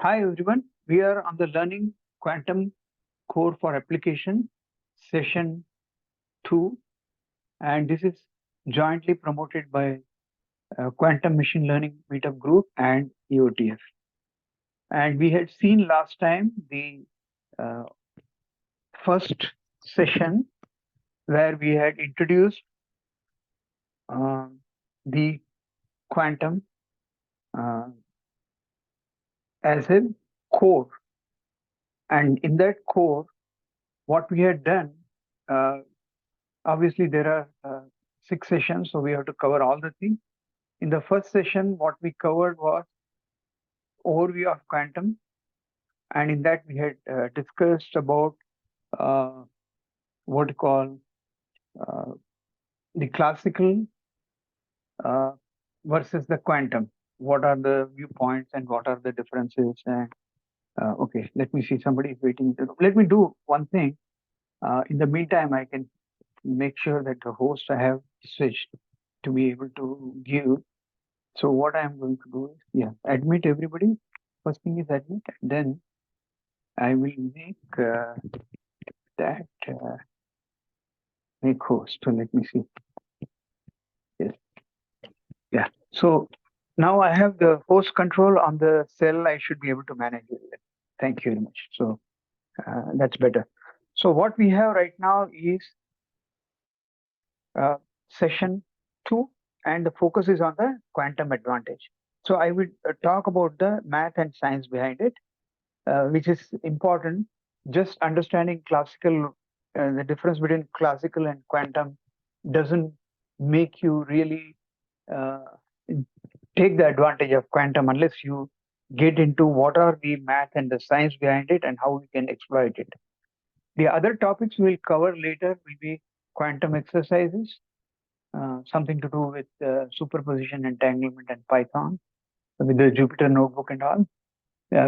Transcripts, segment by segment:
Hi everyone, we are on the Learning Quantum Core for Application session 2, and this is jointly promoted by Quantum Machine Learning Meetup Group and EOTF. And we had seen last time the uh, first session where we had introduced the quantum uh, as a core, and in that core, what we had done. Uh, Obviously, there are 6 sessions, so we have to cover all the things. In the first session, what we covered was overview of quantum, and in that we had discussed about uh, what you call uh, the classical uh, versus the quantum. What are the viewpoints and what are the differences? And okay, let me see. Somebody is waiting. Let me do one thing. In the meantime, I can make sure that the host I have switched to be able to give. So what I'm going to do is, admit everybody. First thing is admit, and then I will make that make host. So let me see. Yes, yeah. So now I have the host control on the cell. I should be able to manage it. Thank you very much. So that's better. So what we have right now is session 2, and the focus is on the quantum advantage. So I will talk about the math and science behind it. Which is important. Just understanding classical, the difference between classical and quantum doesn't make you really uh, take the advantage of quantum unless you get into what are the math and the science behind it and how we can exploit it. The other topics we'll cover later will be quantum exercises, something to do with superposition, entanglement, and Python with the Jupyter notebook and all.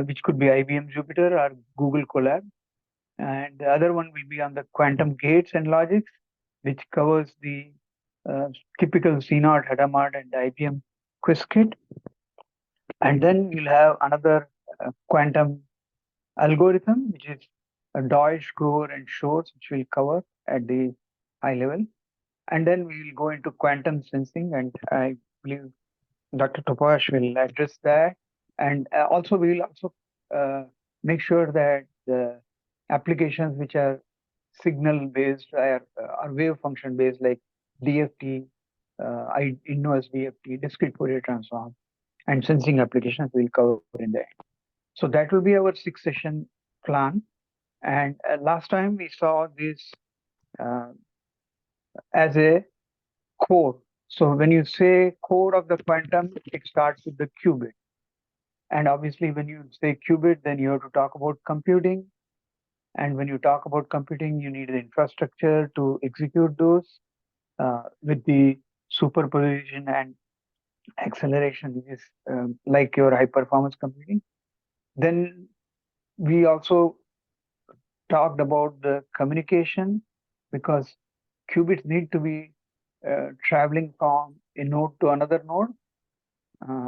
Which could be IBM Jupyter or Google Colab. And the other one will be on the quantum gates and logics, which covers the typical CNOT, Hadamard, and IBM Qiskit. And then you'll have another quantum algorithm, which is Deutsch, Grover, and Shores, which we'll cover at the high level. And then we will go into quantum sensing, and I believe Dr. Topash will address that. And also, we will also make sure that the applications which are signal based or wave function based, like DFT, inverse DFT, discrete Fourier transform, and sensing applications we'll cover in there. So that will be our 6 session plan. And last time we saw this uh, as a core. So when you say core of the quantum, it starts with the qubit. And obviously, when you say qubit, then you have to talk about computing. And when you talk about computing, you need the infrastructure to execute those with the superposition and acceleration, which is like your high performance computing. Then we also talked about the communication, because qubits need to be traveling from a node to another node.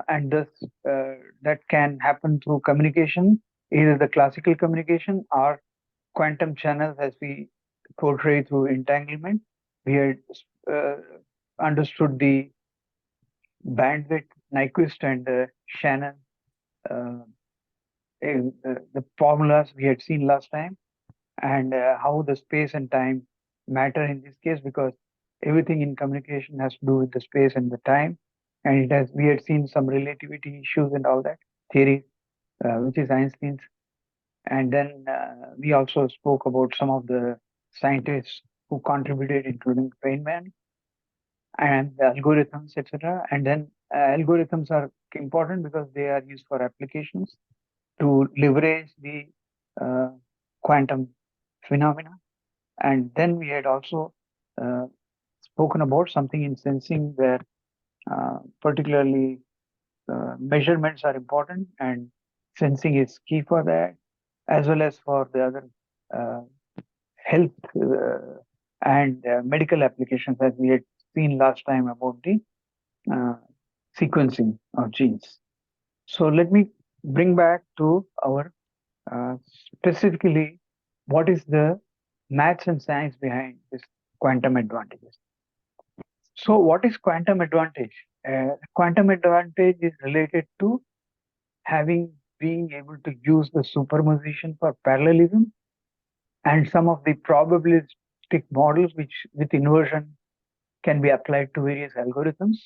And thus, that can happen through communication, either the classical communication or quantum channels, as we portray through entanglement. We had uh, understood the bandwidth, Nyquist and Shannon, uh, the formulas we had seen last time, and how the space and time matter in this case, because everything in communication has to do with the space and the time. And we had seen some relativity issues and all that theory, which is Einstein's. And then we also spoke about some of the scientists who contributed, including Feynman and the algorithms, etc. And then algorithms are important because they are used for applications to leverage the uh, quantum phenomena. And then we had also uh, spoken about something in sensing where particularly measurements are important, and sensing is key for that, as well as for the other uh, health and medical applications, as we had seen last time about the uh, sequencing of genes. So let me bring back to our specifically what is the maths and science behind this quantum advantages. So, what is quantum advantage? Quantum advantage is related to being able to use the superposition for parallelism and some of the probabilistic models which with inversion can be applied to various algorithms.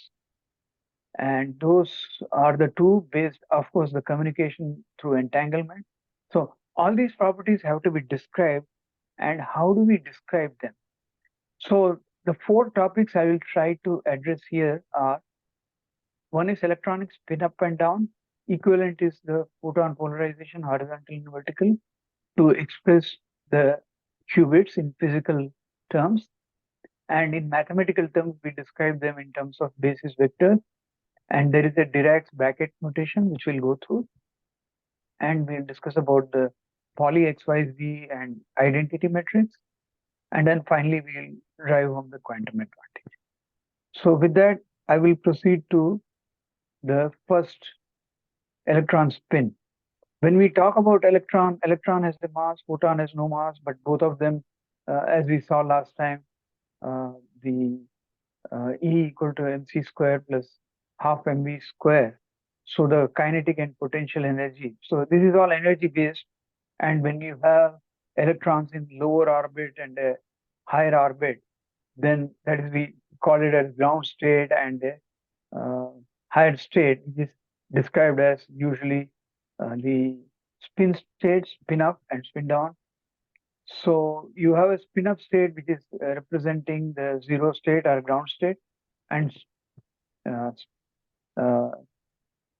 And those are the two based, of course, the communication through entanglement. So all these properties have to be described, and how do we describe them? So the four topics I will try to address here are: one is electronic spin up and down, equivalent is the photon polarization, horizontal and vertical, to express the qubits in physical terms. And in mathematical terms, we describe them in terms of basis vectors. And there is a Dirac's Bra-Ket notation, which we'll go through. And we'll discuss about the Pauli XYZ and identity matrix. And then finally, we'll drive home the quantum advantage. So with that, I will proceed to the first electron spin. When we talk about electron has the mass, photon has no mass, but both of them, as we saw last time, the E equal to mc square plus half mv square. So the kinetic and potential energy. So this is all energy based. And when you have electrons in lower orbit and a higher orbit, then that is, we call it as ground state and higher state, which is described as usually the spin state, spin up and spin down. So you have a spin up state which is representing the zero state or ground state, and uh, uh,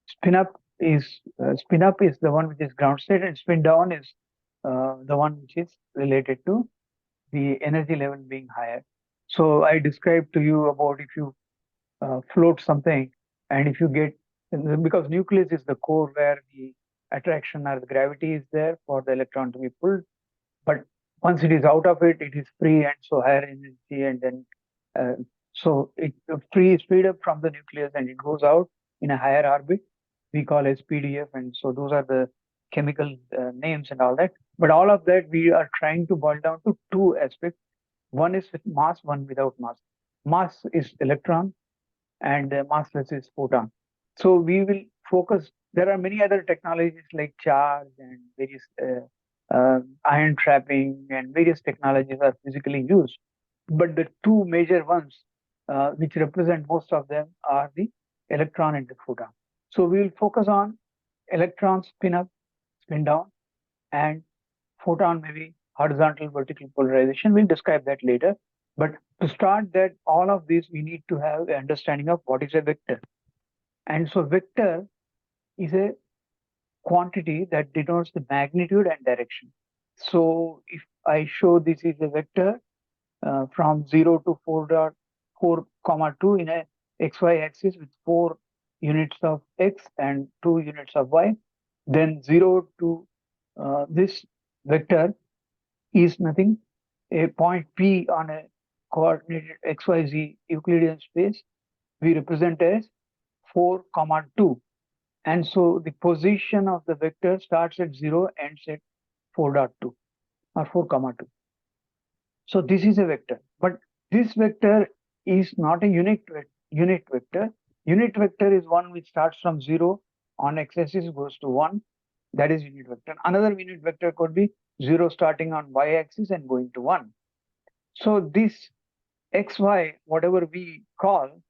spin up is the one which is ground state, and spin down is the one which is related to the energy level being higher. So I described to you about if you float something, and if you get, because nucleus is the core where the attraction or the gravity is there for the electron to be pulled, but once it is out of it, it is free, and so higher energy, and then uh, so it freed up from the nucleus and it goes out in a higher orbit. We call as PDF, and so those are the chemical names and all that. But all of that we are trying to boil down to two aspects. One is with mass, one without mass. Mass is electron, and massless is photon. So we will focus. There are many other technologies like charge and various ion trapping, and various technologies are physically used. But the two major ones, which represent most of them, are the electron and the photon. So we will focus on electron spin up, spin down, and photon maybe horizontal, vertical polarization. We'll describe that later. But to start that, all of these, we need to have an understanding of what is a vector. And so vector is a quantity that denotes the magnitude and direction. So if I show this is a vector from 0 to 4 comma 2 in a xy axis with 4 units of x and 2 units of y, then 0 to this vector is nothing. A point P on a coordinated xyz Euclidean space we represent as 4 comma 2. And so the position of the vector starts at 0, ends at 4.2 or 4 comma 2. So this is a vector, but this vector is not a unit vector. Unit vector is one which starts from 0 on x-axis goes to 1. That is unit vector. Another unit vector could be 0 starting on y-axis and going to 1. So this xy, whatever we call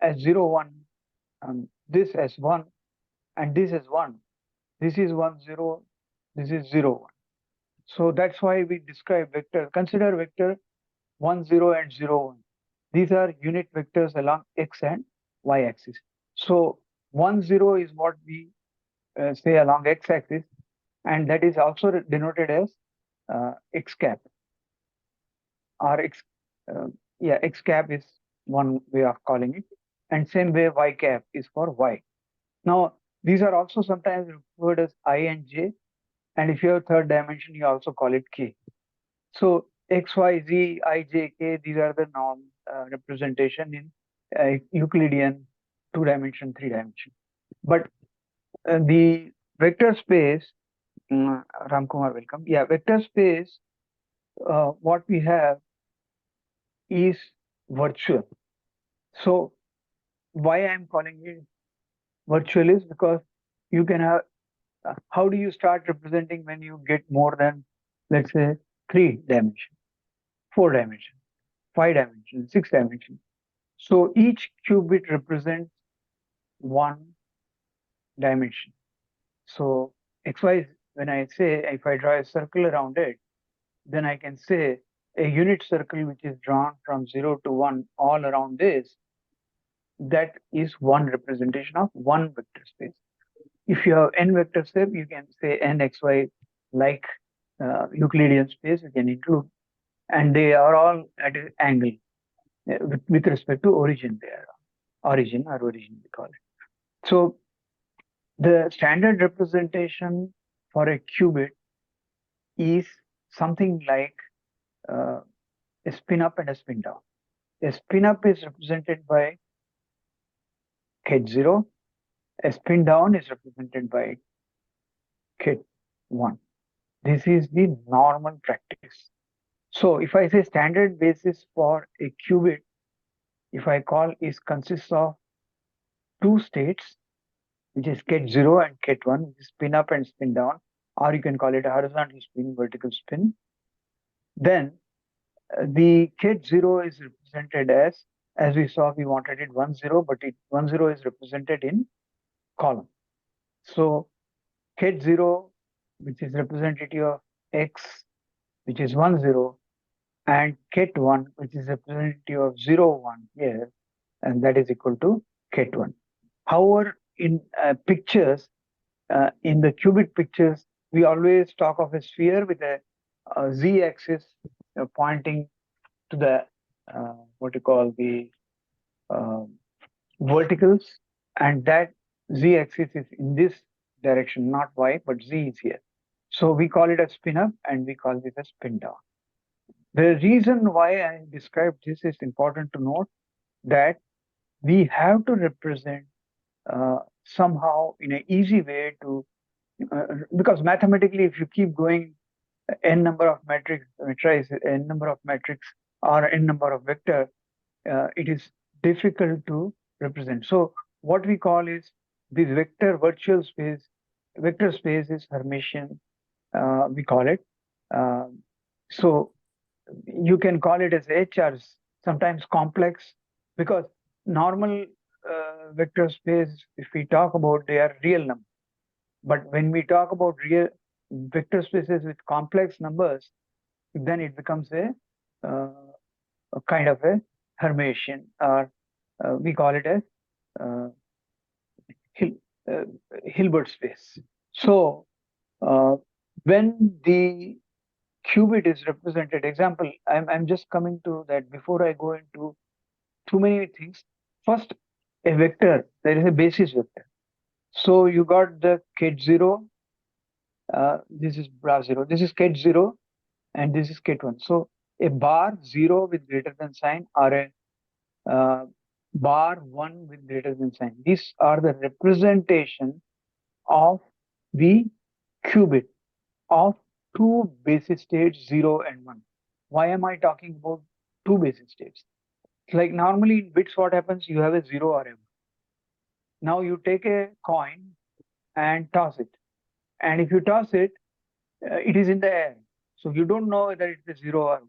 as 0, 1, this as 1, and this as 1. This is 1, 0, this is 0, 1. So that's why we describe vector. Consider vector 1, 0 and 0, 1. These are unit vectors along x and y axis. So 1, 0 is what we say along x axis, and that is also denoted as x cap, or x, x cap is one way of calling it, and same way y cap is for y. Now these are also sometimes referred as I and j, and if you have third dimension, you also call it k. So x, y, z, I, j, k, these are the norm representation in Euclidean 2 dimension, 3 dimension. But the vector space, Ramkumar, welcome. Yeah, vector space, what we have is virtual. So why I'm calling it virtual is because you can have, how do you start representing when you get more than, let's say, 3 dimensions, 4 dimensions, 5 dimensions, 6 dimensions? So each qubit represents one dimension. So xy, when I say, if I draw a circle around it, then I can say a unit circle which is drawn from 0 to 1 all around this, that is one representation of one vector space. If you have n vector space, you can say n xy like Euclidean space you can include, and they are all at an angle with respect to origin. They are origin we call it. So the standard representation for a qubit is something like uh, a spin up and a spin down. A spin up is represented by Ket0, a spin down is represented by Ket1. This is the normal practice. So if I say standard basis for a qubit, if I call is consists of two states, which is Ket0 and Ket1, which is spin up and spin down, or you can call it a horizontal spin, vertical spin. Then the Ket0 is represented as we saw, we wanted it 1 0, but 1 0 is represented in column. So Ket0, which is representative of x, which is 1 0, and Ket1, which is representative of 0 1 here, and that is equal to Ket1. However, in pictures, in the qubit pictures, we always talk of a sphere with a z-axis pointing to the what you call the uh, verticals, and that z-axis is in this direction, not y, but z is here. So we call it a spin up and we call this a spin down. The reason why I described this is important to note that we have to represent somehow in an easy way to, because mathematically, if you keep going n number of matrices, n number of matrix or n number of vector, it is difficult to represent. So what we call is this vector virtual space, vector space is Hermitian, we call it. So you can call it as H or sometimes complex, because normal vector space, if we talk about, they are real numbers. But when we talk about real vector spaces with complex numbers, then it becomes a kind of a Hermitian, or we call it as uh, Hilbert space. So when the qubit is represented, example, I'm just coming to that before I go into too many things. First, a vector, there is a basis vector. So you got the Ket0, this is Bra0, this is Ket0, and this is Ket1. So a bar 0 with greater than sign, or a bar 1 with greater than sign. These are the representation of the qubit of two basis states, 0 and 1. Why am I talking about two basis states? Like normally in bits, what happens? You have a 0 or a 1. Now you take a coin and toss it. And if you toss it, it is in the air. So you don't know whether it's a 0 or 1.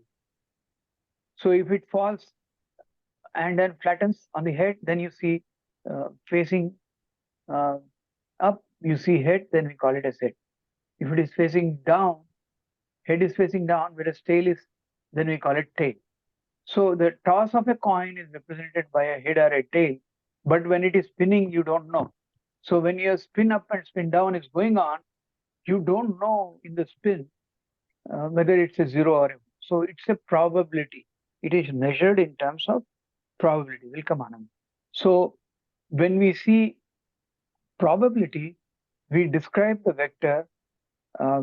So if it falls and then flattens on the head, then you see facing up, you see head, then we call it as head. If it is facing down, head is facing down, whereas tail is, then we call it tail. So the toss of a coin is represented by a head or a tail, but when it is spinning, you don't know. So when your spin up and spin down is going on, you don't know in the spin whether it's a 0 or a 1. So it's a probability. It is measured in terms of probability. Welcome, Anand. So when we see probability, we describe the vector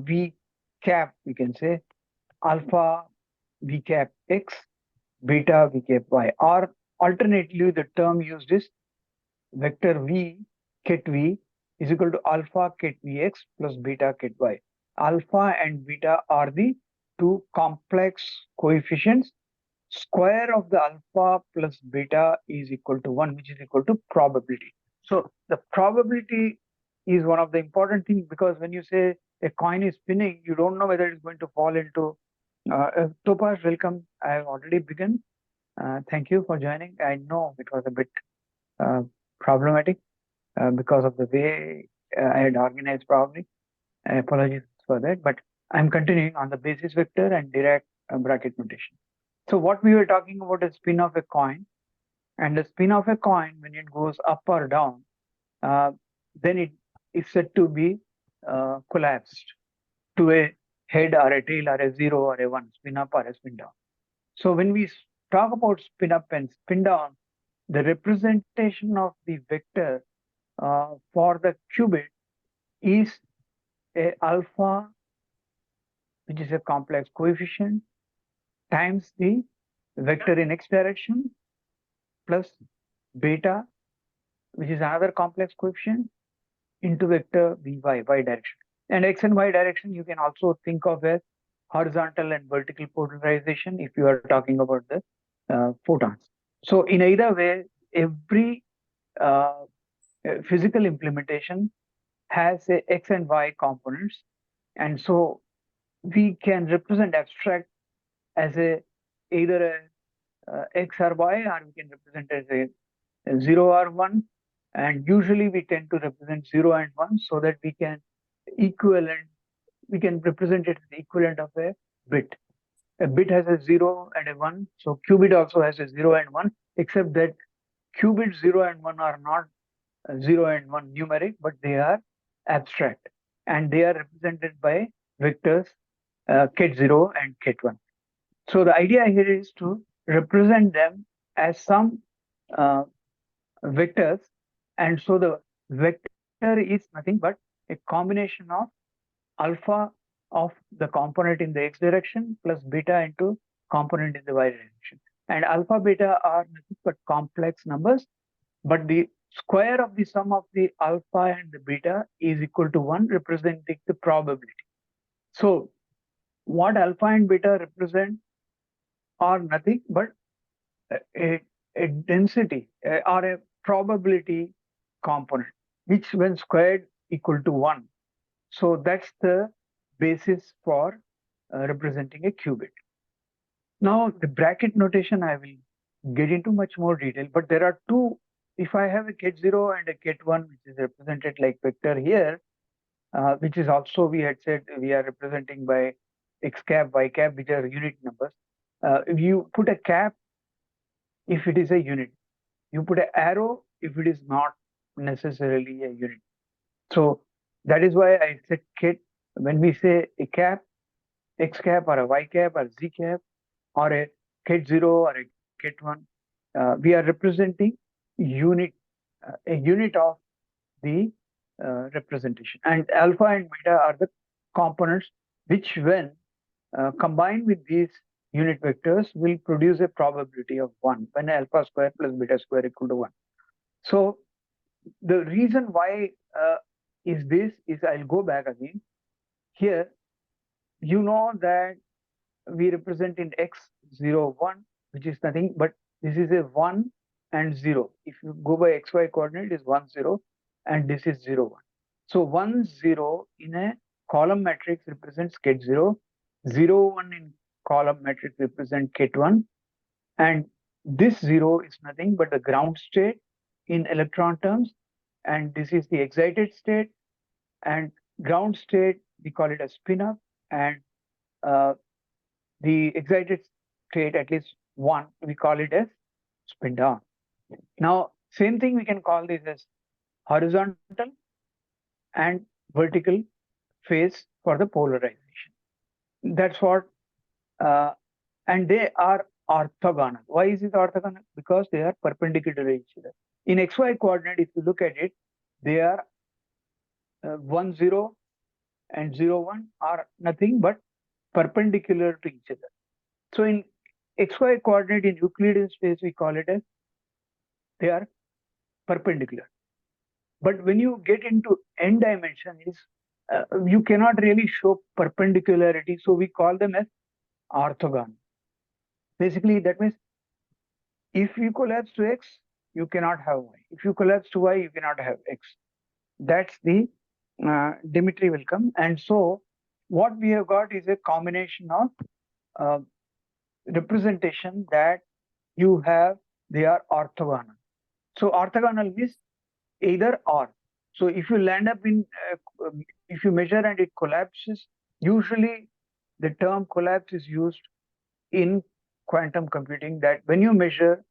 v cap, we can say alpha v cap x, beta v cap y, or alternatively the term used is vector v ket v is equal to alpha ket Vx plus beta ket Y. Alpha and beta are the two complex coefficients. Square of the alpha plus beta is equal to 1, which is equal to probability. So the probability is one of the important things, because when you say a coin is spinning, you don't know whether it's going to fall into Topaz, welcome. I have already begun. Thank you for joining. I know it was a bit problematic because of the way I had organized probably. I apologize for that, but I'm continuing on the basis vector and Dirac bracket notation. So what we were talking about is spin of a coin, and the spin of a coin, when it goes up or down, then it is said to be collapsed to a head or a tail or a 0 or a 1, spin up or a spin down. So when we talk about spin up and spin down, the representation of the vector for the qubit is a alpha, which is a complex coefficient, times the vector in x direction plus beta, which is another complex coefficient, into vector y direction. And x and y direction you can also think of as horizontal and vertical polarization if you are talking about the photons. So in either way, every physical implementation has a x and y components, and so we can represent abstract as a either a x or y, or we can represent as a 0 or 1, and usually we tend to represent 0 and 1 so that we can represent it as the equivalent of a bit. A bit has a 0 and a 1, so qubit also has a 0 and 1, except that qubit 0 and 1 are not 0 and 1 numeric, but they are abstract, and they are represented by vectors ket 0 and ket 1. So the idea here is to represent them as some vectors, and so the vector is nothing but a combination of alpha of the component in the x direction plus beta into component in the y direction. And alpha beta are nothing but complex numbers, but the square of the sum of the alpha and the beta is equal to 1, representing the probability. So what alpha and beta represent are nothing but a density or a probability component, which when squared equal to 1. So that's the basis for representing a qubit. Now the bracket notation I will get into much more detail, but there are two. If I have a ket 0 and a ket 1, which is represented like vector here, which is also, we had said we are representing by x cap, y cap, which are unit numbers. If you put a cap, if it is a unit, you put an arrow if it is not necessarily a unit. So that is why I said ket. When we say a cap, x cap or a y cap or z cap or a ket 0 or a ket 1, we are representing unit, a unit of the representation. And alpha and beta are the components which, when combined with these unit vectors, will produce a probability of 1 when alpha square plus beta square equal to 1. So the reason why is this is, I'll go back again. Here, you know that we represent in x 0 1, which is nothing but this is a 1 and 0. If you go by xy coordinate, it is 1 0, and this is 0 1. So 1 0 in a column matrix represents ket 0, 0 1 in column matrix represent ket 1, and this 0 is nothing but the ground state in electron terms, and this is the excited state, and ground state we call it a spin up, and the excited state, at least one, we call it as spin down. Now same thing we can call this as horizontal and vertical phase for the polarization. That's what and they are orthogonal. Why is it orthogonal? Because they are perpendicular to each other. In xy coordinate, if you look at it, they are 1 0 and 0 1 are nothing but perpendicular to each other. So in xy coordinate in Euclidean space, we call it as they are perpendicular. But when you get into n dimension, you cannot really show perpendicularity, so we call them as orthogonal. Basically, that means if you collapse to x, you cannot have y. If you collapse to y, you cannot have x. That's the Dimitri will come. And so what we have got is a combination of uh, representation that you have, they are orthogonal. So orthogonal means either or. So if you land up in, if you measure and it collapses, usually the term collapse is used in quantum computing, that when you measure,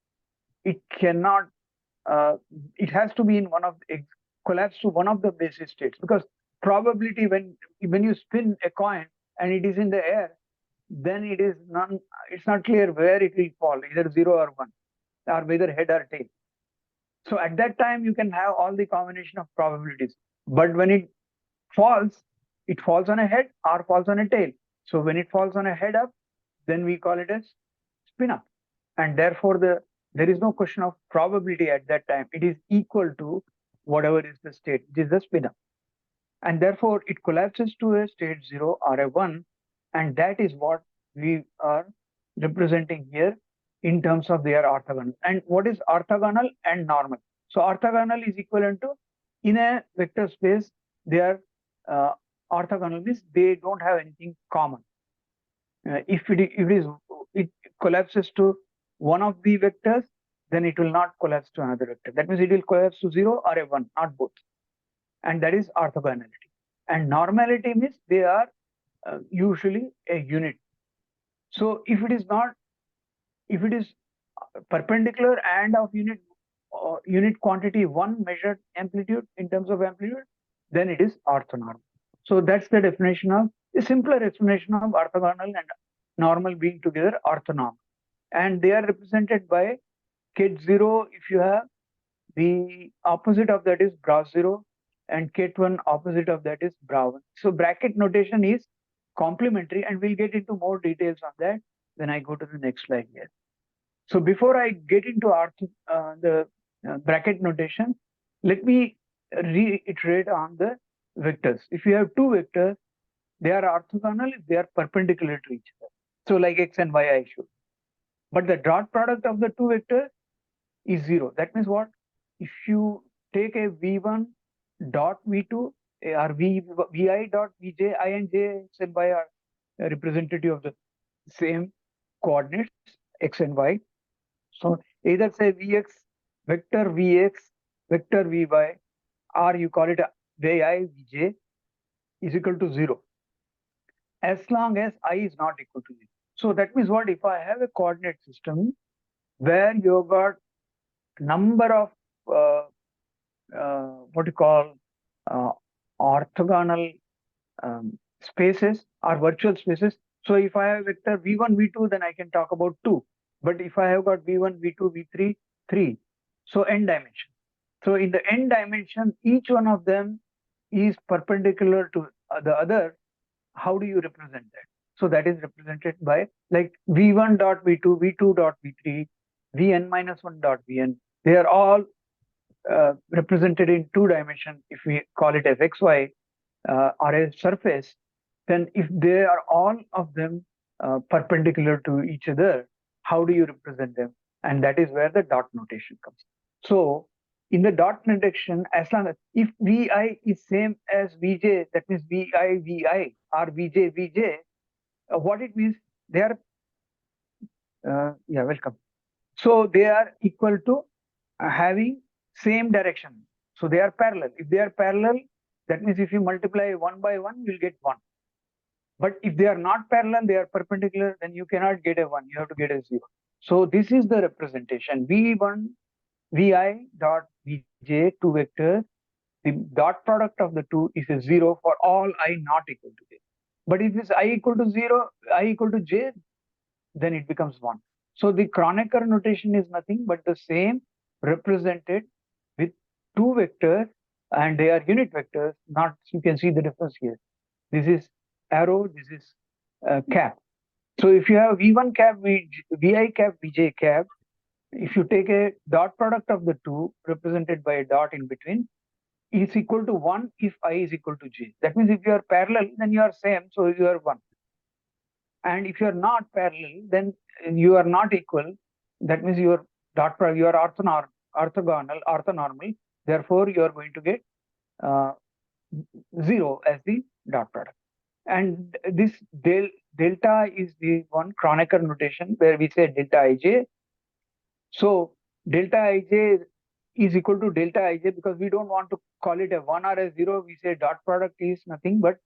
it cannot, it has to be in one of the, collapse to one of the basis states, because probability when you spin a coin and it is in the air, then it's not clear where it will fall, either 0 or 1, or whether head or tail. So at that time you can have all the combination of probabilities, but when it falls on a head or falls on a tail. So when it falls on a head up, then we call it as spin up, and therefore there is no question of probability at that time. It is equal to whatever is the state, it is the spin up, and therefore it collapses to a state 0 or a 1, and that is what we are representing here in terms of their orthogonal. And what is orthogonal and normal? So orthogonal is equivalent to, in a vector space, they are orthogonal means they don't have anything common. If it collapses to one of the vectors, then it will not collapse to another vector. That means it will collapse to 0 or a 1, not both. And that is orthogonality. And normality means they are usually a unit. So if it is perpendicular and of unit quantity 1 measured amplitude in terms of amplitude, then it is orthonormal. So that's the definition of, a simpler explanation of orthogonal and normal being together, orthonormal. And they are represented by Ket 0. If you have, the opposite of that is Bra 0, and Ket 1 opposite of that is Bra 1. So bracket notation is complementary, and we'll get into more details on that when I go to the next slide here. So before I get into the bracket notation, let me reiterate on the vectors. If you have two vectors, they are orthogonal if they are perpendicular to each other. So like x and y I showed. But the dot product of the two vectors is 0. That means what? If you take a v1 dot v2 or vi dot vj, I and j, x and y are representative of the same coordinates, x and y. So either say vx, vector vx, vector vy, or you call it vi vj is equal to 0, as long as I is not equal to 0. So that means what? If I have a coordinate system where you got number of what you call orthogonal spaces or virtual spaces. So if I have vector v1, v2, then I can talk about 2. But if I have got v1, v2, v3, 3. So n dimension. So in the n dimension, each one of them is perpendicular to the other. How do you represent that? So that is represented by like v1 dot v2, v2 dot v3, vn minus 1 dot vn. They are all represented in 2 dimensions. If we call it as xy or a surface, then if they are all of them perpendicular to each other, how do you represent them? And that is where the dot notation comes. So in the dot notation, as long as if vi is same as vj, that means vi vi or vj vj, what it means, they are yeah, welcome. So they are equal to having same direction. So they are parallel. If they are parallel, that means if you multiply 1 by 1, you'll get 1. But if they are not parallel, they are perpendicular, then you cannot get a 1, you have to get a 0. So this is the representation. V1, Vi dot Vj, two vectors, the dot product of the two is a 0 for all I not equal to j. But if it's I equal to 0, I equal to j, then it becomes 1. So the Kronecker notation is nothing but the same represented with two vectors, and they are unit vectors. Not, you can see the difference here. This is arrow, this is cap. So if you have v1 cap, vi cap, vj cap, if you take a dot product of the two represented by a dot in between, is equal to 1 if I is equal to j. That means if you are parallel, then you are same, so you are 1. And if you are not parallel, then you are not equal. That means you are you are orthogonal, therefore you are going to get 0 as the dot product. And this delta is the one Kronecker notation where we say delta ij. So delta ij is equal to delta ij because we don't want to call it a 1 or a 0. We say dot product is nothing but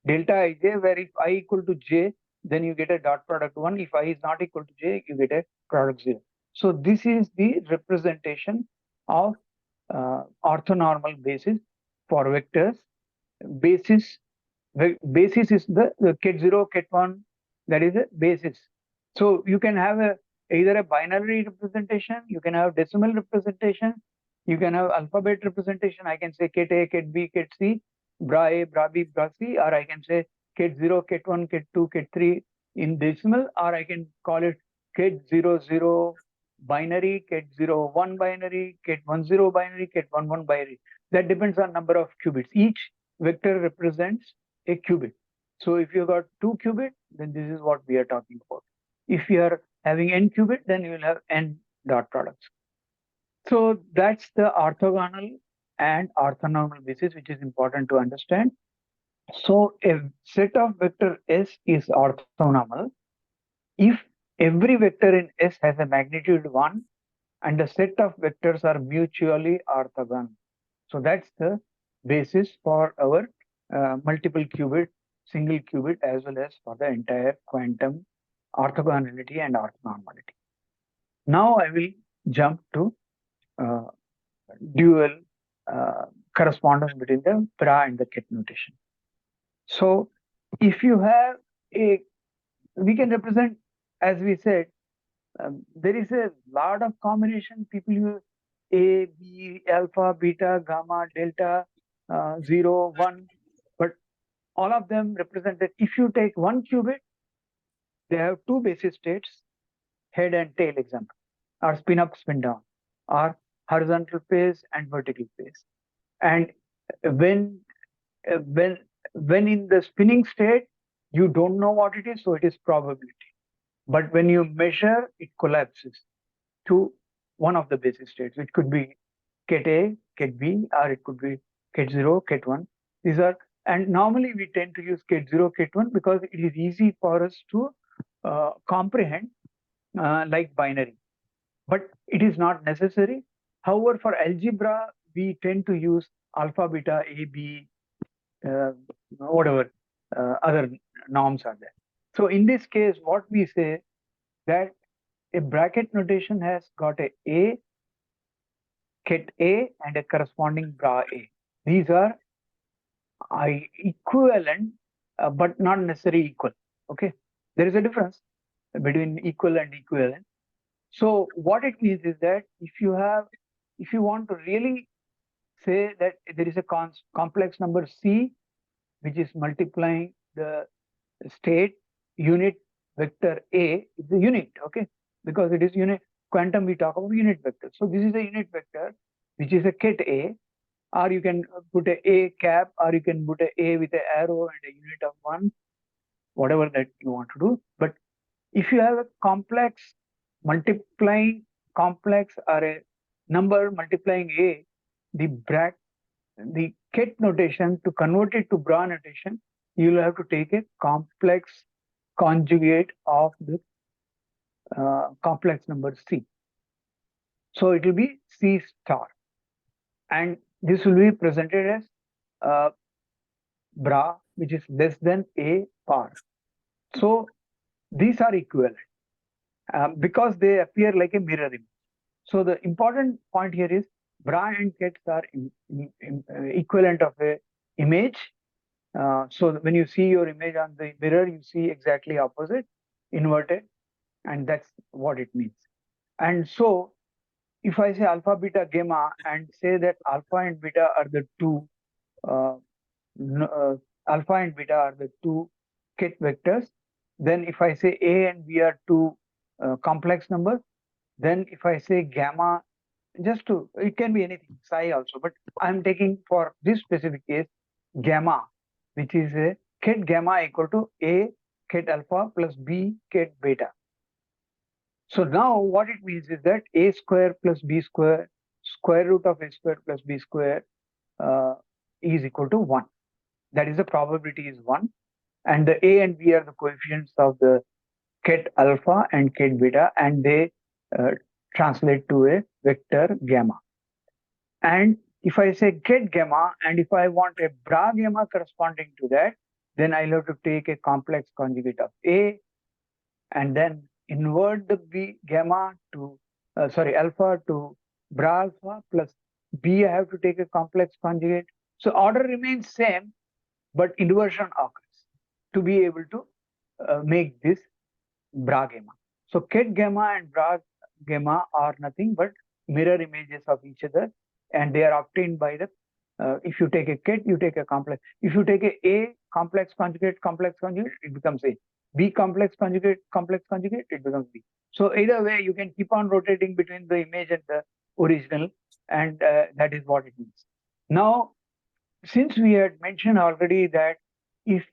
delta ij, where if I equal to j, then you get a dot product 1. If I is not equal to j, you get a product 0. So this is the representation of orthonormal basis for vectors. Basis is the ket0, ket1, that is a basis. So you can have either a binary representation, you can have decimal representation, you can have alphabet representation. I can say ket A, ket B, ket C, bra A, bra B, bra C, or I can say ket0, ket1, ket2, ket3 in decimal, or I can call it ket00 binary, ket01 binary, ket10 binary, ket11 binary. That depends on number of qubits. Each vector represents a qubit. So if you got 2 qubit, then this is what we are talking about. If you are having n qubit, then you will have n dot products. So that's the orthogonal and orthonormal basis, which is important to understand. So a set of vector S is orthonormal if every vector in S has a magnitude 1 and the set of vectors are mutually orthogonal. So that's the basis for our multiple qubit, single qubit, as well as for the entire quantum orthogonality and orthonormality. Now I will jump to dual correspondence between the Bra and the Ket notation. So if you have we can represent, as we said, there is a lot of combination. People use A, B, alpha, beta, gamma, delta, 0, 1, but all of them represent that if you take one qubit, they have two basis states, head and tail example, or spin up, spin down, or horizontal phase and vertical phase. And when in the spinning state, you don't know what it is, so it is probability. But when you measure, it collapses to one of the basis states, which could be ket A, ket B, or it could be ket0, ket1. These are, and normally we tend to use ket0, ket1 because it is easy for us to comprehend like binary. But it is not necessary. However, for algebra, we tend to use alpha, beta, A, B, whatever other norms are there. So in this case, what we say that a Bra-Ket notation has got a ket A and a corresponding bra A. These are equivalent, but not necessarily equal. Okay, there is a difference between equal and equivalent. So what it means is that if you want to really say that there is a complex number C, which is multiplying the state unit vector A, is the unit, okay, because it is unit. Quantum, we talk about unit vector. So this is a unit vector, which is a ket A, or you can put a cap, or you can put a with an arrow and a unit of 1, whatever that you want to do. But if you have a complex multiplying complex or a number multiplying A, the ket notation, to convert it to Bra notation, you will have to take a complex conjugate of the complex number C. So it will be C star. And this will be presented as Bra, which is less than A bar. So these are equivalent because they appear like a mirror image. So the important point here is Bra and Kets are equivalent of a image. So when you see your image on the mirror, you see exactly opposite, inverted, and that's what it means. And so if I say alpha, beta, gamma, and say that alpha and beta are the two alpha and beta are the two Ket vectors, then if I say A and B are two complex numbers, then if I say gamma just to, it can be anything, psi also, but I'm taking for this specific case gamma, which is a ket gamma equal to A ket alpha plus B ket beta. So now what it means is that A square plus B square, square root of A square plus B square is equal to 1. That is, the probability is 1. And the A and B are the coefficients of the ket alpha and ket beta, and they translate to a vector gamma. And if I say ket gamma, and if I want a bra gamma corresponding to that, then I'll have to take a complex conjugate of A and then invert the B gamma to, alpha to bra alpha plus B, I have to take a complex conjugate. So order remains same, but inversion occurs to be able to make this bra gamma. So ket gamma and bra gamma are nothing but mirror images of each other, and they are obtained by the, if you take a ket, you take a complex. If you take a complex conjugate, it becomes A. B complex conjugate, it becomes B. So either way, you can keep on rotating between the image and the original, and that is what it means. Now, since we had mentioned already that if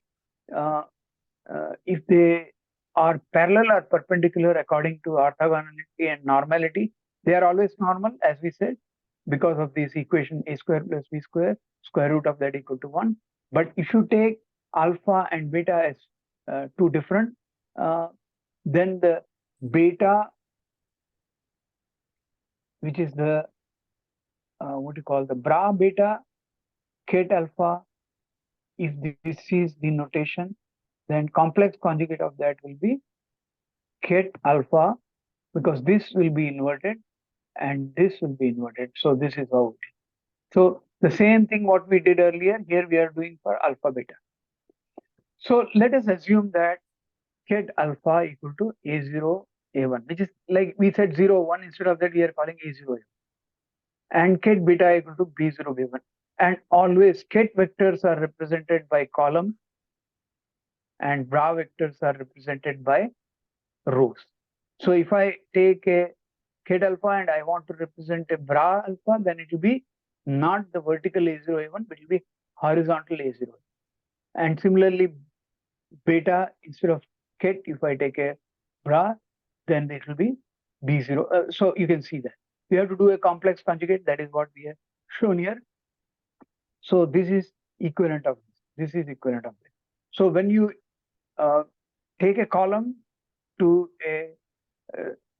they are parallel or perpendicular according to orthogonality and normality, they are always normal, as we said, because of this equation A square plus B square, square root of that equal to 1. But if you take alpha and beta as two different, then the beta, which is the what you call the bra beta ket alpha, if this is the notation, then complex conjugate of that will be ket alpha, because this will be inverted and this will be inverted. So this is how it is. So the same thing what we did earlier, here we are doing for alpha beta. So let us assume that ket alpha equal to A0, A1, which is like we said 0, 1, instead of that we are calling A0, A1. And ket beta equal to B0, B1. And always ket vectors are represented by column and bra vectors are represented by rows. So if I take a ket alpha and I want to represent a bra alpha, then it will be not the vertical A0, A1, but it will be horizontal A0. And similarly, beta, instead of ket, if I take a bra, then it will be B0. So you can see that we have to do a complex conjugate. That is what we have shown here. So this is equivalent of this. This is equivalent of this. So when you take a column to a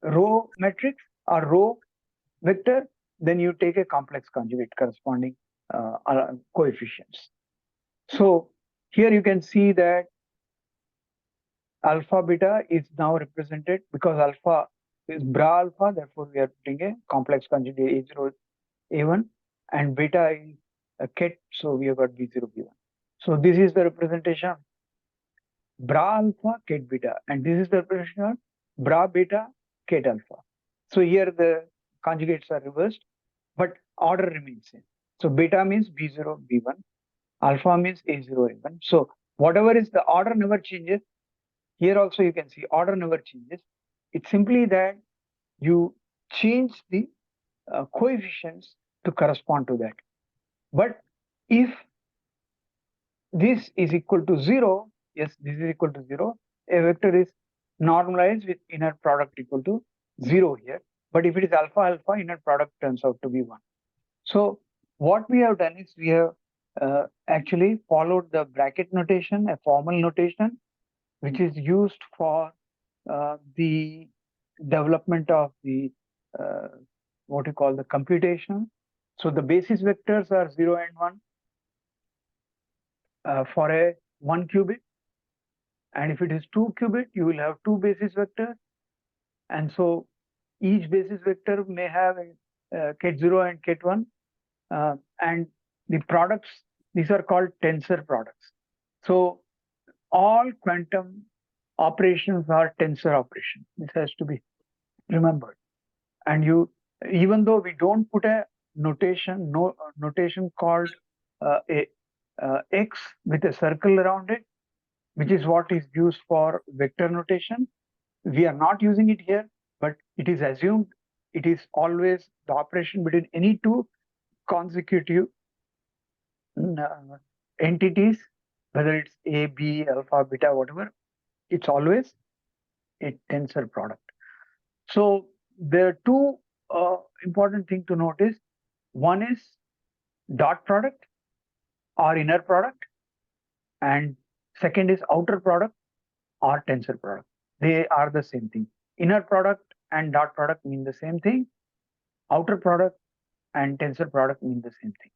row matrix or row vector, then you take a complex conjugate corresponding coefficients. So here you can see that alpha beta is now represented, because alpha is bra alpha, therefore we are putting a complex conjugate A0, A1, and beta is a ket, so we have got B0, B1. So this is the representation of bra alpha ket beta, and this is the representation of bra beta ket alpha. So here the conjugates are reversed, but order remains same. So beta means B0, B1, alpha means A0, A1. So whatever is the order never changes. Here also you can see order never changes. It's simply that you change the coefficients to correspond to that. But if this is equal to 0, yes, this is equal to 0, a vector is normalized with inner product equal to 0 here. But if it is alpha alpha, inner product turns out to be 1. So what we have done is we have actually followed the bracket notation, a formal notation, which is used for the development of the what you call the computation. So the basis vectors are 0 and 1 for a 1 qubit, and if it is 2 qubit, you will have 2 basis vectors, and so each basis vector may have a ket 0 and ket 1, and the products, these are called tensor products. So all quantum operations are tensor operations. This has to be remembered. And you, even though we don't put a notation, notation called X with a circle around it, which is what is used for vector notation. We are not using it here, but it is assumed it is always the operation between any two consecutive entities, whether it's A, B, alpha, beta, whatever, it's always a tensor product. So there are two important things to notice. One is dot product or inner product, and second is outer product or tensor product. They are the same thing. Inner product and dot product mean the same thing. Outer product and tensor product mean the same thing.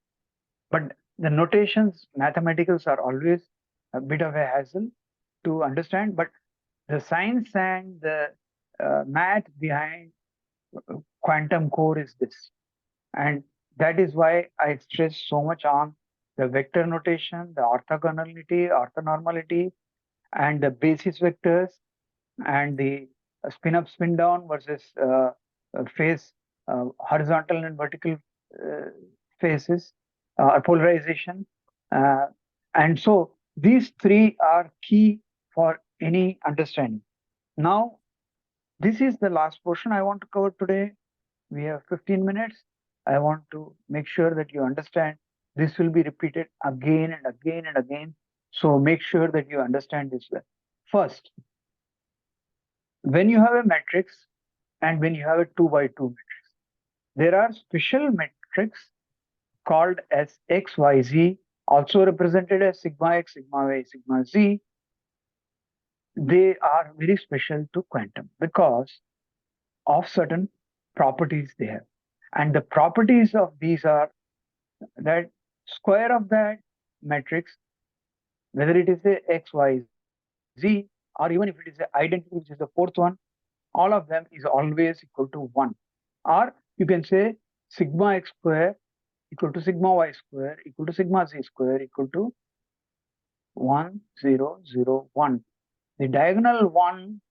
But the notations, mathematicals are always a bit of a hassle to understand. But the science and the math behind quantum core is this. And that is why I stress so much on the vector notation, the orthogonality, orthonormality, and the basis vectors, and the spin up, spin down versus phase, horizontal and vertical phases, polarization. And so these three are key for any understanding. Now, this is the last portion I want to cover today. We have 15 minutes. I want to make sure that you understand this will be repeated again and again and again. So make sure that you understand this well. First, when you have a matrix and when you have a 2 by 2 matrix, there are special metrics called as XYZ, also represented as sigma X, sigma Y, sigma Z. They are very special to quantum because of certain properties they have. And the properties of these are that square of that matrix, whether it is a X, Y, Z, or even if it is an identity, which is the fourth one, all of them is always equal to 1. Or you can say sigma X square equal to sigma Y square equal to sigma Z square equal to 1, 0, 0, 1. The diagonal 1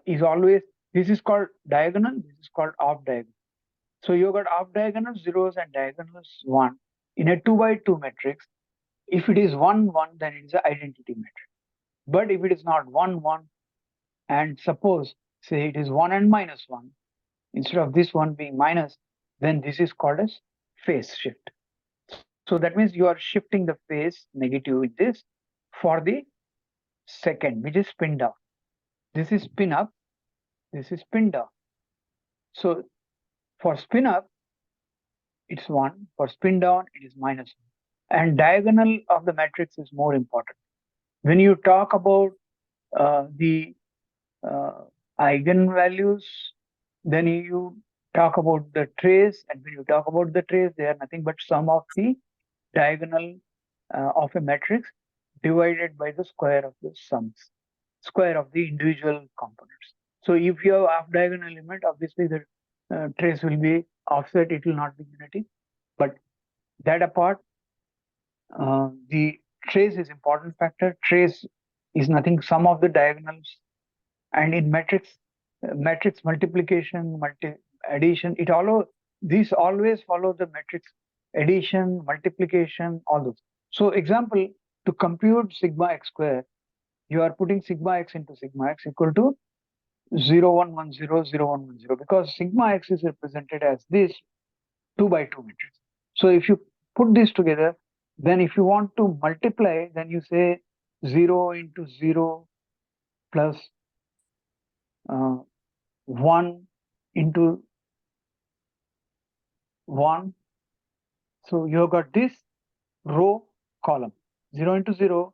is always, this is called diagonal, this is called off diagonal. So you got off diagonal zeros and diagonals 1 in a 2 by 2 matrix. If it is 1, 1, then it is an identity matrix. But if it is not 1, 1, and suppose, say it is 1 and minus 1, instead of this one being minus, then this is called as phase shift. So that means you are shifting the phase negative with this for the second, which is spin down. This is spin up, this is spin down. So for spin up, it's 1. For spin down, it is minus 1. And diagonal of the matrix is more important. When you talk about the eigenvalues, then you talk about the trace, and when you talk about the trace, they are nothing but sum of the diagonal of a matrix divided by the square of the sums, square of the individual components. So if you have off diagonal element, obviously the trace will be offset, it will not be unity. But that apart, the trace is important factor. Trace is nothing, sum of the diagonals. And in matrix multiplication, addition, these always follow the matrix addition, multiplication, all those. So example, to compute sigma x square, you are putting sigma x into sigma x equal to 0, 1, 1, 0, 0, 1, 1, 0, because sigma x is represented as this 2 by 2 matrix. So if you put this together, then if you want to multiply, then you say 0 into 0 plus 1 into 1. So you have got this row column, 0 into 0,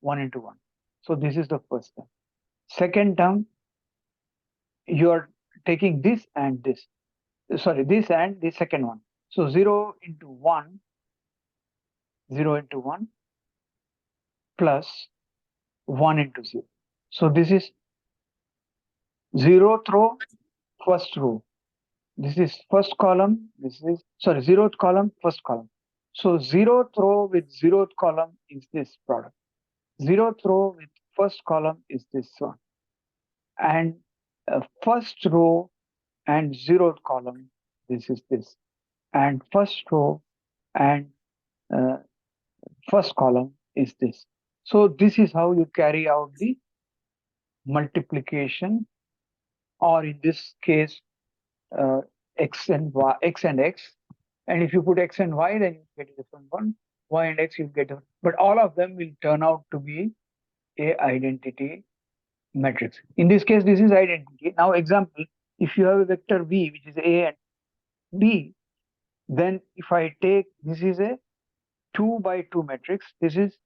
1 into 1. So this is the first term. Second term, you are taking this and this. Sorry, this and the second one. So 0 into 1, 0 into 1 plus 1 into 0. So this is 0th row, first row. This is first column. This is, sorry, 0th column, first column. So 0th row with 0th column is this product. 0th row with first column is this one. And first row and 0th column, this is this. And first row and first column is this. So this is how you carry out the multiplication, or in this case, x and y, x and x, and if you put x and y, then you get a different one. Y and x, you get a, but all of them will turn out to be a identity matrix. In this case, this is identity. Now, example, if you have a vector v, which is a and b, then if I take, this is a 2 by 2 matrix, this is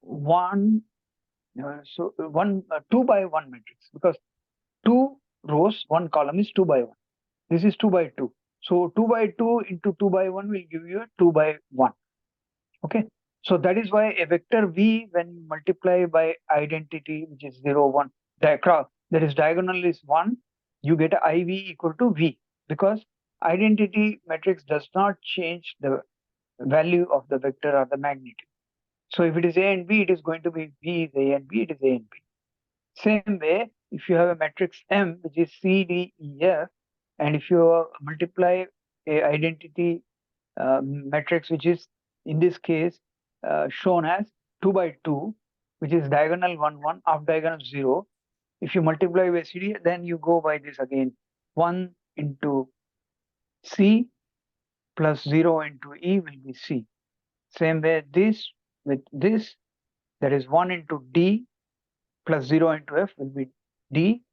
1, 2 by 1 matrix, because 2 rows, 1 column is 2 by 1. This is 2 by 2. So 2 by 2 into 2 by 1 will give you a 2 by 1. Okay. So that is why a vector v, when you multiply by identity, which is 0, 1, that is diagonal is 1, you get a iv equal to v, because identity matrix does not change the value of the vector or the magnitude. So if it is a and b, it is going to be v is a and b, it is a and b. Same way, if you have a matrix M, which is C, D, E, F, and if you multiply a identity matrix, which is in this case shown as 2 by 2, which is diagonal 1, 1, off diagonal 0. If you multiply by CD, then you go by this again, 1 into C plus 0 into E will be C. Same way, this with this, that is 1 into D plus 0 into F will be D.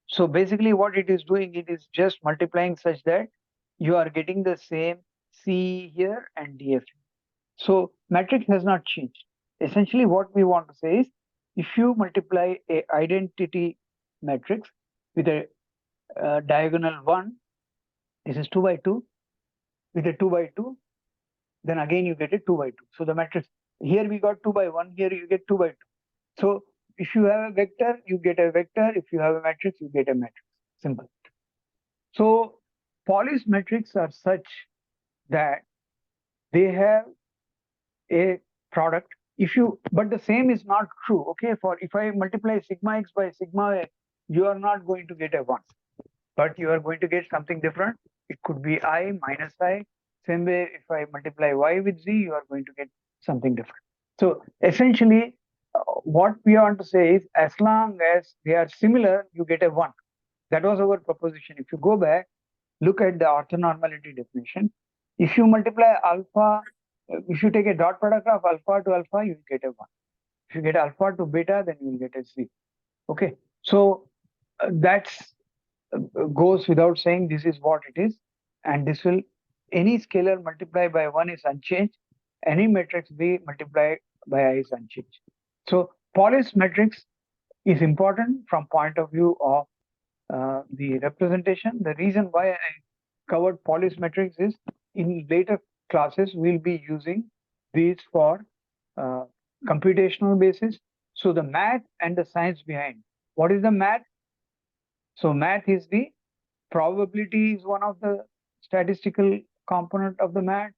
So basically what it is doing, it is just multiplying such that you are getting the same C here and DF. So matrix has not changed. Essentially what we want to say is, if you multiply a identity matrix with a diagonal 1, this is 2 by 2, with a 2 by 2, then again you get a 2 by 2. So the matrix, here we got 2 by 1, here you get 2 by 2. So if you have a vector, you get a vector. If you have a matrix, you get a matrix. Simple. So Pauli's matrix are such that they have a product. But the same is not true. Okay, for if I multiply sigma x by sigma y, you are not going to get a 1, but you are going to get something different. It could be I minus I. Same way, if I multiply y with z, you are going to get something different. So essentially, what we want to say is, as long as they are similar, you get a 1. That was our proposition. If you go back, look at the orthonormality definition. If you multiply alpha, if you take a dot product of alpha to alpha, you will get a 1. If you get alpha to beta, then you will get a z. Okay, so that's goes without saying, this is what it is, and this will, any scalar multiplied by 1 is unchanged, any matrix B multiplied by I is unchanged. So Pauli's matrix is important from point of view of the representation. The reason why I covered Pauli's matrix is, in later classes we'll be using these for computational basis. So the math and the science behind. What is the math? So math is the probability is one of the statistical component of the math.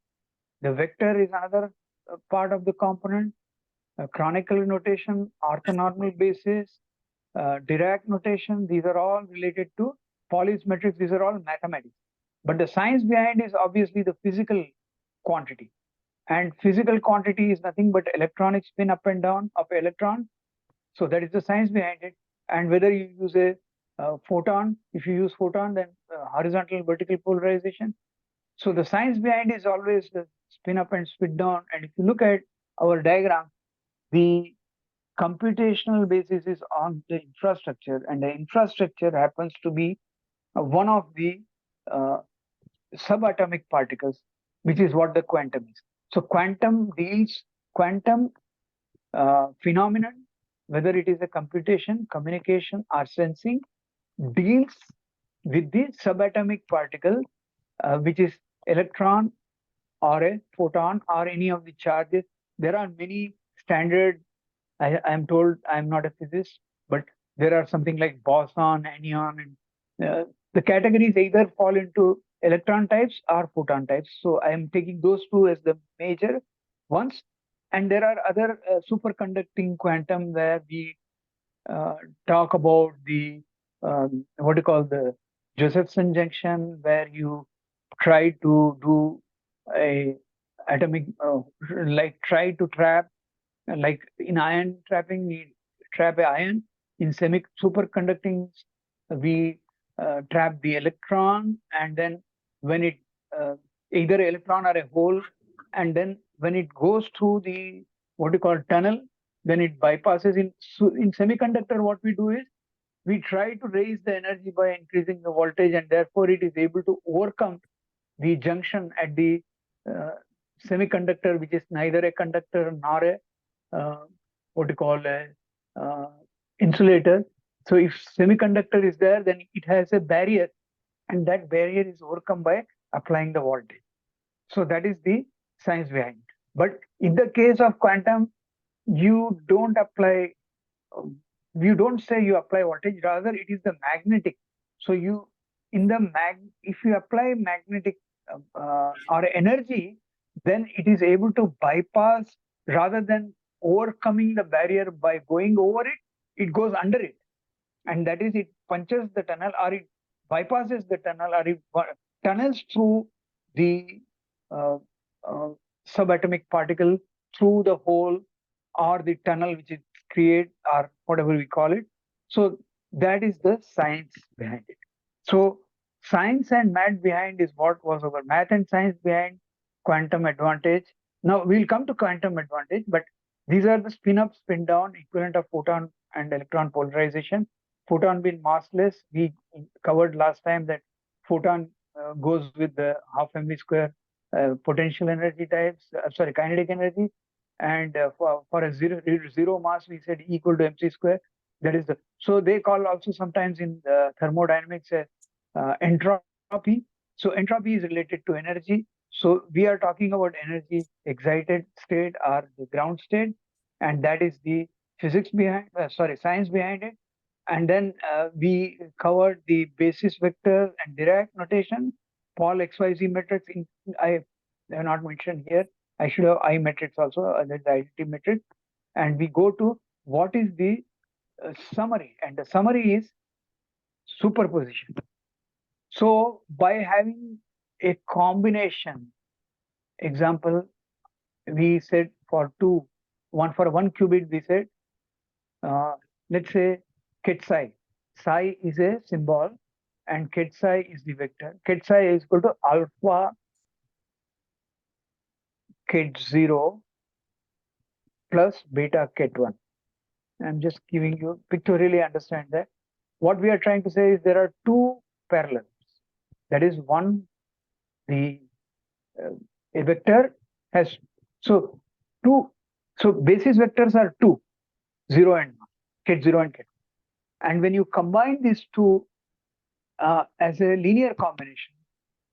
The vector is another part of the component. Chronicle notation, orthonormal basis, Dirac notation, these are all related to Pauli's matrix. These are all mathematics. But the science behind is obviously the physical quantity. And physical quantity is nothing but electronic spin up and down of electron. So that is the science behind it. And whether you use a photon, if you use photon, then horizontal vertical polarization. So the science behind is always the spin up and spin down. And if you look at our diagram, the computational basis is on the infrastructure, and the infrastructure happens to be one of the subatomic particles, which is what the quantum is. So quantum phenomenon, whether it is a computation, communication, or sensing, deals with the subatomic particle, which is electron or a photon or any of the charges. There are many standard, I am told, I'm not a physicist, but there are something like boson, anion, and the categories either fall into electron types or photon types. So I am taking those two as the major ones. And there are other superconducting quantum where we talk about the what you call the Josephson junction, where you try to do a atomic like try to trap, like in ion trapping, we trap a ion. In semi superconducting, we trap the electron, and then when it either electron or a hole, and then when it goes through the what you call tunnel, then it bypasses. In semiconductor, what we do is we try to raise the energy by increasing the voltage, and therefore it is able to overcome the junction at the uh, semiconductor, which is neither a conductor nor a what you call a uh, insulator. So if semiconductor is there, then it has a barrier, and that barrier is overcome by applying the voltage. So that is the science behind it. But in the case of quantum, you don't apply, you don't say you apply voltage, rather it is the magnetic. So you, if you apply magnetic or energy, then it is able to bypass rather than overcoming the barrier by going over it, it goes under it. And that is, it punches the tunnel, or it bypasses the tunnel, or it tunnels through the uh, uh, subatomic particle through the hole or the tunnel which it creates, or whatever we call it. So that is the science behind it. So science and math behind is what was our math and science behind quantum advantage. Now we'll come to quantum advantage, but these are the spin up, spin down equivalent of photon and electron polarization. Photon being massless, we covered last time that photon goes with the half mv square potential energy types, sorry, kinetic energy. And for a zero mass, we said equal to mc square. That is the, so they call also sometimes in thermodynamics entropy. So entropy is related to energy. So we are talking about energy excited state or the ground state, and that is the physics behind, sorry, science behind it. And then we covered the basis vector and Dirac notation, Paul XYZ metrics. I have not mentioned here. I should have I metrics also, that's the identity metric. And we go to what is the summary, and the summary is superposition. So by having a combination, example, we said for one qubit, we said, let's say ket psi. Psi is a symbol and ket psi is the vector. Ket psi is equal to alpha ket 0 plus beta ket 1. I'm just giving you pictorially understand that. What we are trying to say is there are two parallels. That is one, the a vector has, so two, so basis vectors are 2, 0 and 1, ket 0 and ket 1. And when you combine these two as a linear combination,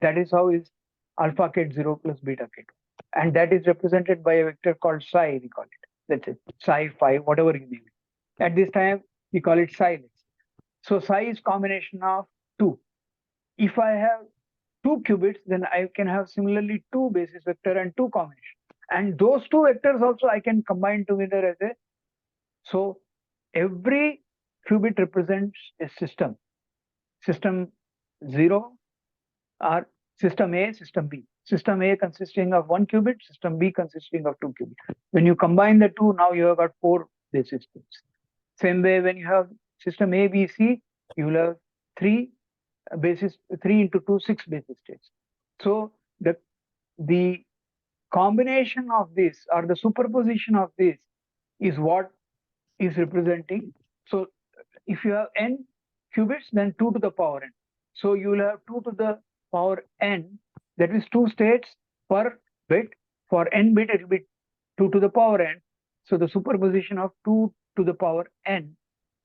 that is how is alpha ket 0 plus beta ket 1. And that is represented by a vector called psi, we call it. That's it, psi, phi, whatever you name it. At this time, we call it psi. So psi is combination of 2. If I have 2 qubits, then I can have similarly 2 basis vector and 2 combinations. And those 2 vectors also I can combine together as a, so every qubit represents a system. System 0 or system A, system B. System A consisting of 1 qubit, system B consisting of 2 qubits. When you combine the two, now you have got 4 basis states. Same way, when you have system A, B, C, you will have 3 basis, 3 into 2, 6 basis states. So the combination of this or the superposition of this is what is representing. So if you have n qubits, then 2 to the power n. So you will have 2 to the power n, that is 2 states per bit. For n bit, it will be 2 to the power n. So the superposition of 2 to the power n,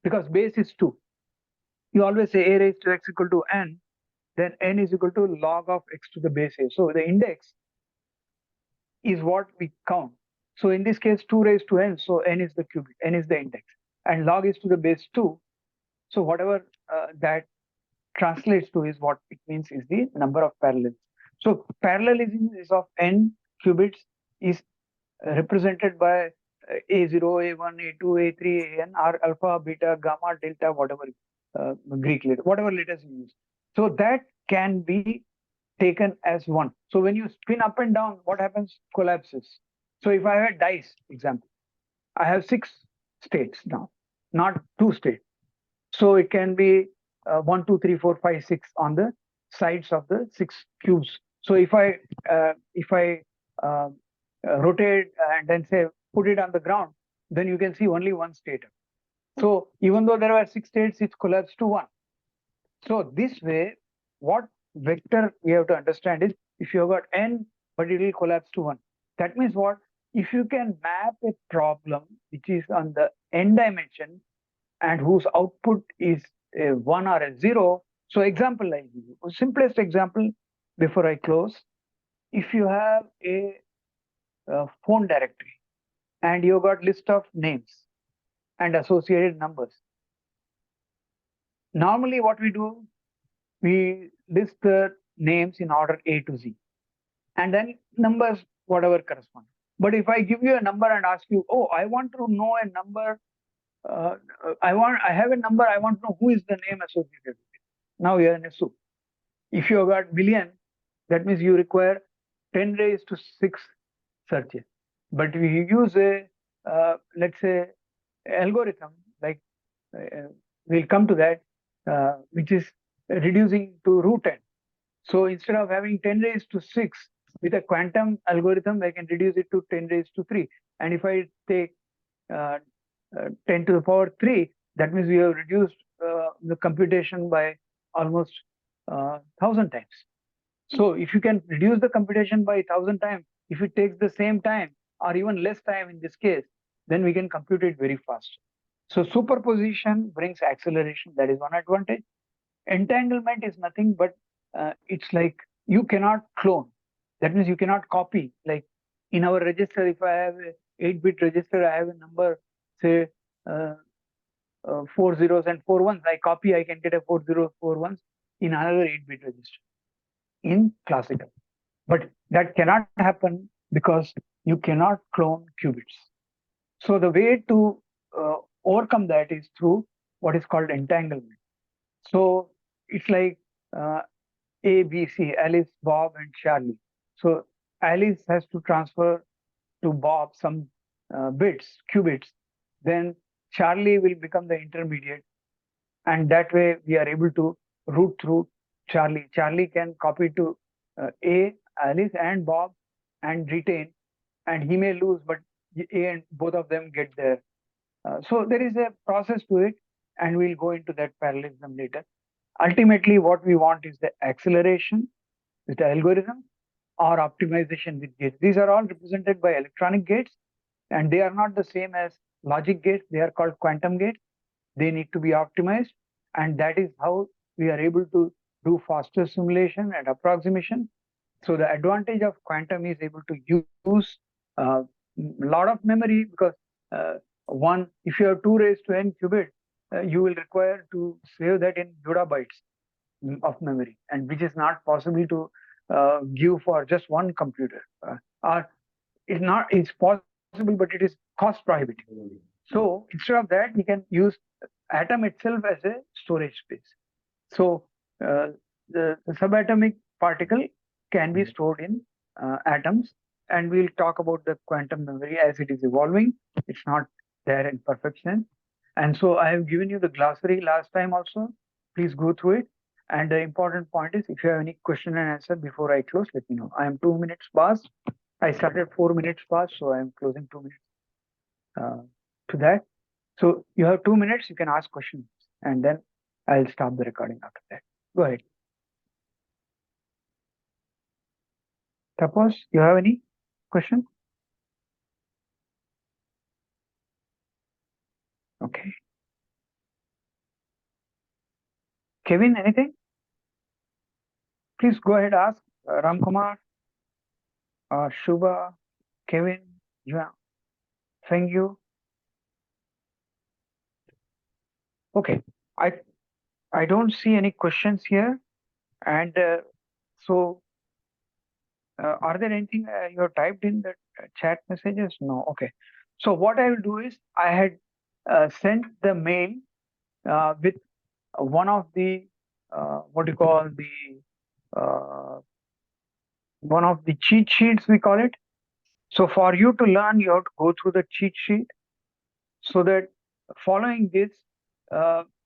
because base is 2. You always say a raised to x equal to n, then n is equal to log of x to the base a. So the index is what we count. So in this case, 2 raised to n, so n is the qubit, n is the index, and log is to the base 2. So whatever that translates to is what it means is the number of parallels. So parallelism is of n qubits is represented by A0, A1, A2, A3, An, or alpha, beta, gamma, delta, whatever Greek letter, whatever letters you use. So that can be taken as one. So when you spin up and down, what happens? Collapses. So if I have a dice example, I have 6 states now, not 2 states. So it can be 1, 2, 3, 4, 5, 6 on the sides of the 6 cubes. So if I rotate and then say put it on the ground, then you can see only one state. So even though there were 6 states, it collapsed to 1. So this way, what vector we have to understand is if you have got n, but it will collapse to 1. That means what? If you can map a problem which is on the n dimension and whose output is a 1 or a 0. So example I give you. Simplest example before I close. If you have a phone directory and you got list of names and associated numbers. Normally what we do, we list the names in order A to Z and then numbers whatever correspond. But if I give you a number and ask you, oh, I want to know a number, I have a number, I want to know who is the name associated with it. Now you are in a soup. If you have got million, that means you require 10 raised to 6 searches. But if you use a, let's say, algorithm, like we'll come to that, which is reducing to root n. So instead of having 10 raised to 6, with a quantum algorithm, I can reduce it to 10 raised to 3. And if I take 10 to the power 3, that means we have reduced the computation by almost 1,000 times. So if you can reduce the computation by 1,000 times, if it takes the same time or even less time in this case, then we can compute it very fast. So superposition brings acceleration. That is one advantage. Entanglement is nothing but it's like you cannot clone. That means you cannot copy. Like in our register, if I have a 8-bit register, I have a number, say 4 zeros and 4 ones. I copy, I can get a 4 zeros, 4 ones in another 8-bit register in classical. But that cannot happen because you cannot clone qubits. So the way to overcome that is through what is called entanglement. So it's like A, B, C, Alice, Bob, and Charlie. So Alice has to transfer to Bob some bits, qubits. Then Charlie will become the intermediate. And that way we are able to route through Charlie. Charlie can copy to A, Alice, and Bob and retain. And he may lose, but A and both of them get there. So there is a process to it, and we'll go into that parallelism later. Ultimately, what we want is the acceleration with the algorithm or optimization with gates. These are all represented by electronic gates, and they are not the same as logic gates. They are called quantum gates. They need to be optimized, and that is how we are able to do faster simulation and approximation. So the advantage of quantum is able to use a lot of memory because if you have 2 raised to n qubit, you will require to save that in jottabytes of memory, and which is not possible to give for just one computer. Or it's possible, but it is cost prohibitive. So instead of that, we can use atom itself as a storage space. So the subatomic particle can be stored in atoms, and we'll talk about the quantum memory as it is evolving. It's not there in perfect sense. And so I have given you the glossary last time also. Please go through it. And the important point is, if you have any question and answer before I close, let me know. I am 2 minutes past. I started 4 minutes past, so I am closing 2 minutes to that. So you have 2 minutes, you can ask questions, and then I'll stop the recording after that. Go ahead. Tapos, you have any question? Okay. Kevin, anything? Please go ahead, ask Ram Kumar, Shubha, Kevin, Juan, Feng Yu. Okay, I don't see any questions here, and so are there anything you have typed in the chat messages? No. Okay. So what I will do is I had sent the mail with one of the what do you call the one of the cheat sheets, we call it. So for you to learn, you have to go through the cheat sheet, so that following this,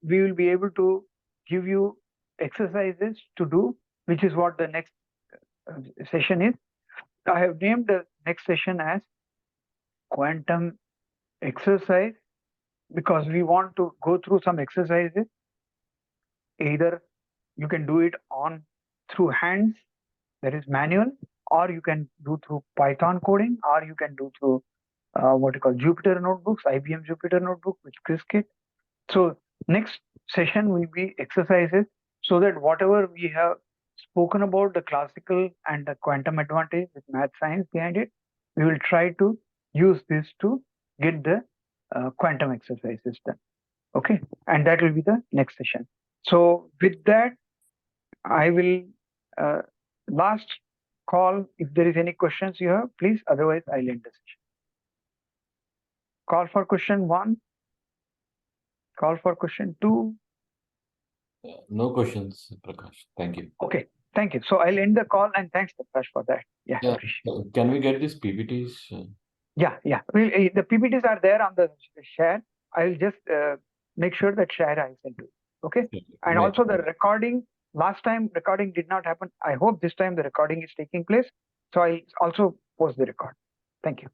we will be able to give you exercises to do, which is what the next session is. I have named the next session as quantum exercise because we want to go through some exercises. Either you can do it on through hands, that is manual, or you can do through Python coding, or you can do through what you call Jupyter notebooks, IBM Jupyter notebook with Qiskit. So next session will be exercises so that whatever we have spoken about the classical and the quantum advantage with math science behind it, we will try to use this to get the quantum exercises done. Okay, and that will be the next session. So with that, I will last call if there is any questions you have, please. Otherwise, I'll end the session. Call for question 1. Call for question 2. No questions, Prakash. Thank you. Okay, thank you. So I'll end the call and thanks, Prakash, for that. Yeah, Yeah. appreciate. Can we get these PPTs? Yeah. The PPTs are there on the share. I'll just make sure that share I send to you. Okay. And also the recording. Last time recording did not happen. I hope this time the recording is taking place. So I'll also post the record. Thank you.